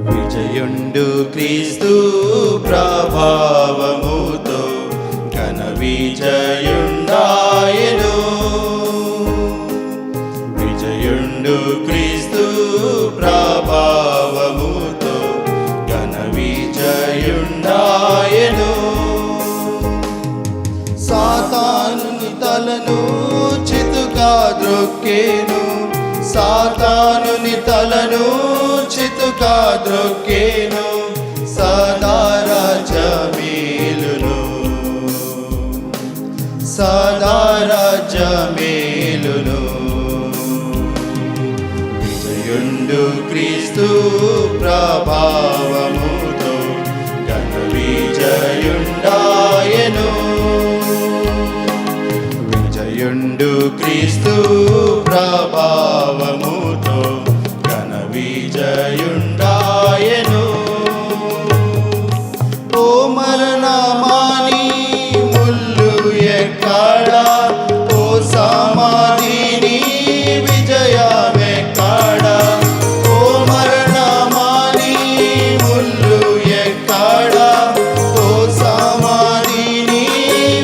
విజయుండు క్రీస్తు ప్రభావముతో ఘన విజయుండాయెను. విజయుండు క్రీస్తు ప్రభావముతో ఘన విజయుండాయెను. సాతానుని తలను చితుగా ద్రొక్కేను, సాతానుని తలను చితుగా ద్రొక్కేను. సదా రాజ్యమేలును, సదా రాజ్యమేలును. విజయుండు క్రీస్తు ప్రభావముతో ఘన విజయుండాయెను. విజయుండు క్రీస్తు ప్రభావముతో ఘన విజయుండాయెను. ఓ మరణమాని ముల్లు ఎక్కడా, ఓ సమాధిని విజయమెక్కడా. ఓ మరణమాని ముల్లు ఎక్కడా, ఓ సమాధిని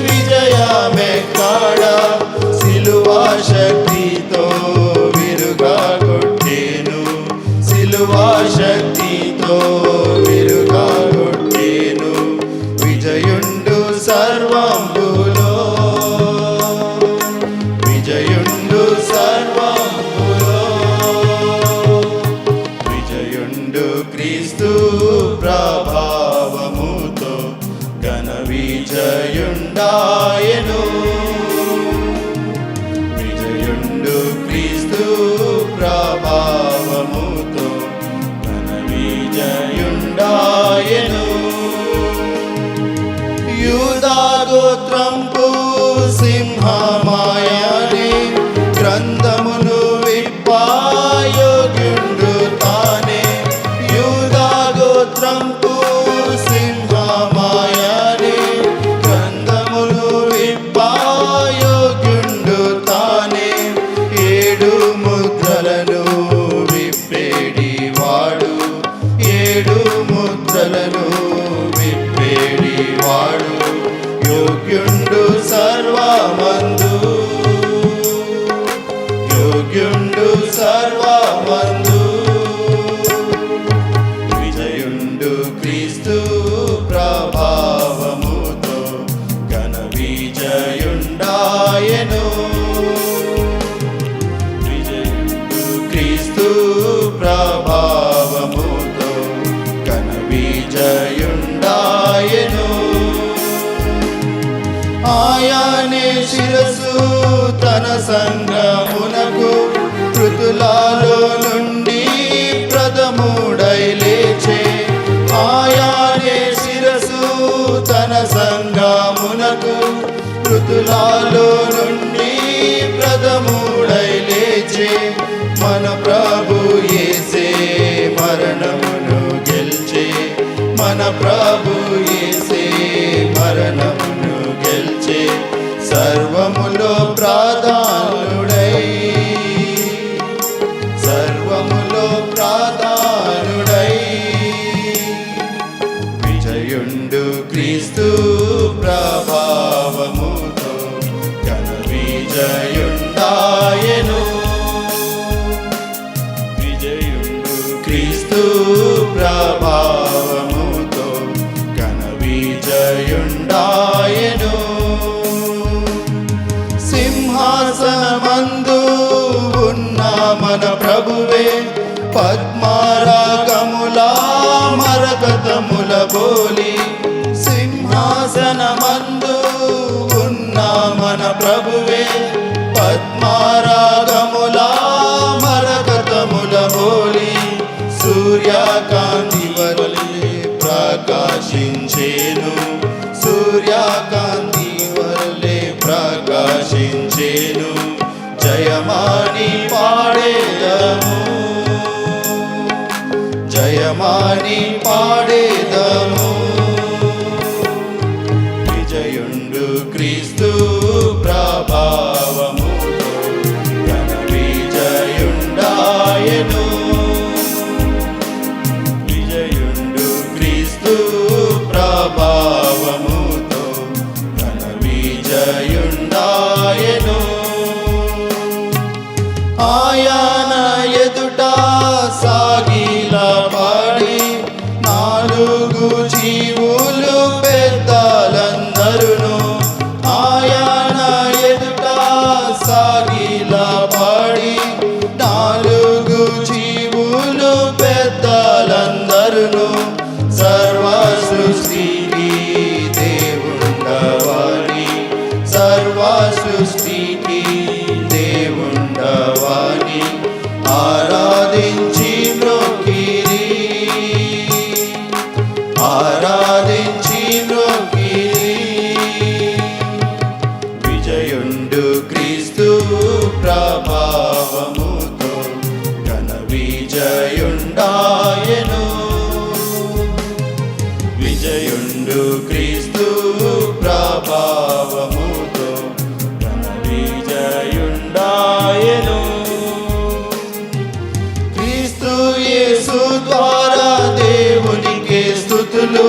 విజయమెక్కడా. సిలువా శక్తితో విరుగా కొట్టేను, సిలువా శక్తితో విరుగా కొట్టేను. విజయుండు సర్వంబులో, విజయుండు సర్వంబులో. విజయుండు క్రీస్తు ప్రభావముతో ఘన విజయుండాయెను. విజయుండు క్రీస్తు ప్రభావముతో ఘన విజయుండాయెను. యూదా గోత్రంపు సింహమాయనే, గ్రంథమును విప్పాయోగ్యుండు తానే. యూదా గోత్రంపు సింహమాయనే, గ్రంథమును విప్పాయోగ్యుండు తానే. ఏడు ముద్రలను విప్పేడి వాడు, ఏడు ముద్రలను విప్పేడి వాడు. యోగ్యుండు సర్వమందు, యోగ్యుండు సర్వమందు. విజయుండు క్రీస్తు ప్రభావముతో ఘన విజయుండాయెను. విజయుండు క్రీస్తు ప్రభావముతో ఘన విజయుండాయెను. ఆయనే శిరసు తన సంగమునకు, మృతులలో నుండి ప్రథముడై లేచే. ఆయనే శిరసు తన సంగమునకు, మృతులలో నుండి ప్రథముడై లేచే. మన ప్రభు యేసే మరణమును గెల్చే, మన ప్రభు యేసే మరణమును గెల్చే. సర్వములో ప్రాధానుడై, సర్వములో ప్రాధానుడై. విజయుండు క్రీస్తు ప్రభావముతో ఘన విజయుండాయెను. విజయుండు క్రీస్తు ప్రభావముతో ఘన విజయుండాయెను. సింహాసనమందు ఉన్న మన ప్రభువే, పద్మరాగముల మరకతముల బోలి. సింహాసనమందు ఉన్న మన ప్రభువే, పద్మరాగముల మరకతముల బోలి. సూర్యకాంతి వలె ప్రకాశించేను, సూర్యకాంతి వలె ప్రకాశించేను. జయమాని పాడేదము, జయమాని పాడేదము. విజయ క్రీస్తు ప్రభావముతో ఘన విజయుండాయెను. విజయుండు క్రీస్తు ప్రభావముతో ఘన విజయుండాయెను. ఆయన ఎదుట సాగిలపడి నాలుగు జీవులు పెద్దలందరును ఆయన ఎదుట సాగిలపడి నాలుగు జీవులు పెద్దలందరును సర్వ సృష్టికి దేవుండవాని సర్వ సృష్టికి దేవుండవాని ఆరాధించి మ్రొక్కిరి ఆరాధించి మ్రొక్కిరి. విజయుండు క్రీస్తు ప్రభావముతో ఘన విజయుండాయెను. విజయుండు క్రీస్తు ప్రభావముతో ఘన విజయుండాయెను. క్రీస్తు యేసు ద్వారా దేవునికే స్తుతులు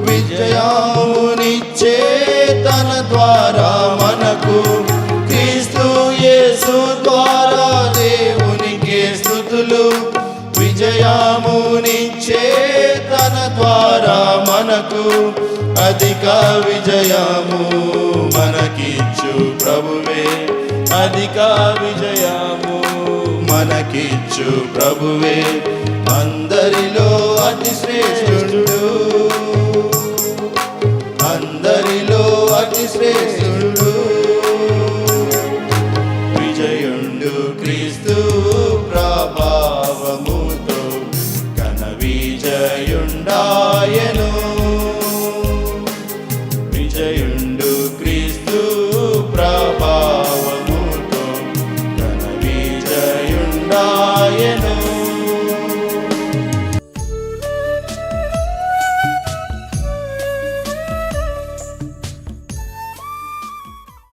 విజయమునిచ్చే తన ద్వారా మనకు క్రీస్తు యేసు ద్వారా దేవునికే స్తుతులు విజయమునిచ్చే తన ద్వారా మనకు అధిక విజయము మనకిచ్చు ప్రభువే అధిక విజయము మనకిచ్చు ప్రభువే అందరిలో అతి శ్రేష్ఠుడు అందరిలో అతి శ్రేష్ఠుడు. విజయుండు క్రీస్తు ప్రభావముతో ఘన విజయుండాయెను. విజయుండు క్రీస్తు ప్రభావముతో ఘన విజయుండాయెను.